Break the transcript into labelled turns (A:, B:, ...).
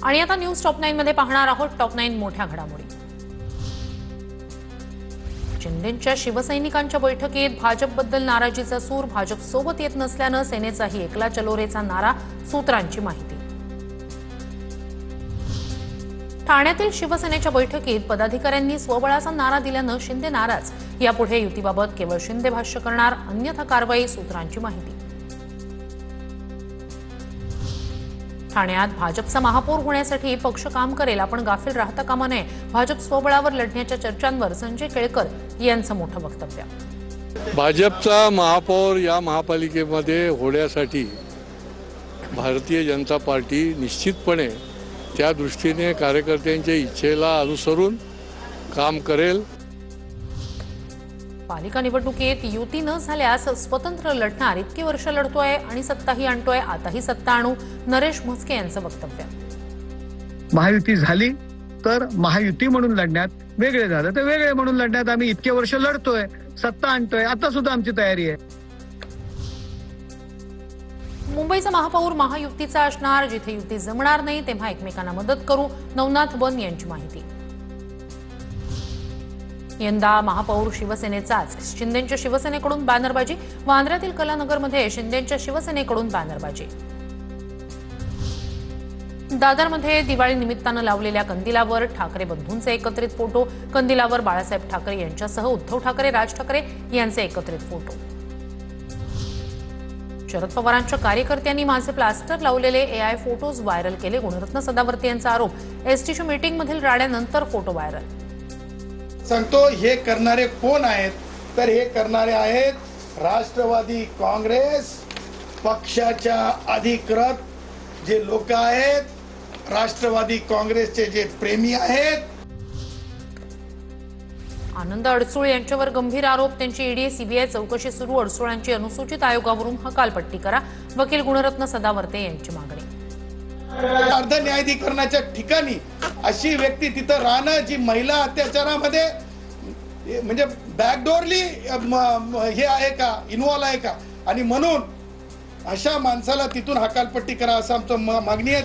A: आणि आता news top 9 मध्ये पाहणार आहोत टॉप 9 मोठ्या घडामोडी। शिंदेंच्या शिवसैनिकांच्या बैठकीत भाजपबद्दल नाराजीचा सूर, भाजप सोबत येत नसल्याने सेनेचाही एकला चलोरेचा नारा, सूत्रांची माहिती। ठाण्यातील शिवसेनेच्या बैठकीत पदाधिकाऱ्यांनी स्वबळाचा नारा दिल्याने शिंदे नाराज, यापुढे युतीबाबत केवळ शिंदे भाष्य करणार, अन्यथा कारवाई, सूत्रांची माहिती। ठाण्यात भाजपचा महापौर होण्यासाठी पक्ष काम करेल, आपण गाफील राहता कामा नये, भाजप स्वबळावर लढण्याच्या चर्चांवर संजय केळकर यांचं मोठं वक्तव्य।
B: भाजपचा महापौर या महापालिकेमध्ये होण्यासाठी भारतीय जनता पार्टी निश्चितपणे त्या दृष्टीने कार्यकर्त्यांच्या इच्छेला अनुसरून काम करेल।
A: पालिका निवडणुकीत युती न झाल्यास स्वतंत्र लढणार, इतकी वर्ष लढतोय आणि सत्ताही आणतोय, आताही सत्ता आणू, नरेश म्हस्के यांचं वक्तव्य।
C: महायुती झाली तर महायुती म्हणून लढण्यात, वेगळे झालं तर वेगळे म्हणून लढण्यात आम्ही इतके वर्ष लढतोय, सत्ता आणतोय, आता सुद्धा आमची तयारी आहे।
A: मुंबईचा महापौर महायुतीचा असणार, जिथे युती जमणार नाही तेव्हा एकमेकांना मदत करू, नवनाथ बन यांची माहिती। यंदा महापौर शिवसेनेचाच, शिंदेंच्या शिवसेनेकडून बॅनरबाजी, वांद्र्यातील कलानगरमध्ये शिंदेंच्या शिवसेनेकडून बॅनरबाजी। दादरमध्ये दिवाळी निमित्तानं लावलेल्या कंदिलावर ठाकरे बंधूंचे एकत्रित फोटो, कंदिलावर बाळासाहेब ठाकरे यांच्यासह उद्धव ठाकरे, राज ठाकरे यांचे एकत्रित फोटो। शरद पवारांच्या कार्यकर्त्यांनी माझे प्लास्टर लावलेले एआय फोटोज व्हायरल केले, गुणरत्न सदावर्ते यांचा आरोप, एसटीच्या मीटिंगमधील राड्यानंतर फोटो व्हायरल।
D: सांगतो हे करणारे कोण आहेत, तर हे करणारे आहेत राष्ट्रवादी काँग्रेस पक्षाच्या अधिकृत जे लोक आहेत, राष्ट्रवादी काँग्रेसचे जे प्रेमी आहेत।
A: आनंद अडसूळ यांच्यावर गंभीर आरोप, त्यांची ईडी सीबीआय चौकशी सुरू, अडसूळांची अनुसूचित आयोगावरून हकालपट्टी करा, वकील गुणरत्न सदावर्ते यांची मागणी।
D: अर्ध न्यायाधिकरणाच्या ठिकाणी अशी व्यक्ती तिथं राहणं जी महिला अत्याचारामध्ये म्हणजे बॅकडोरली हे आहे का, इन्व्हॉल्व आहे का, आणि म्हणून अशा माणसाला तिथून हकालपट्टी करा असं आमचं मागणी आहे।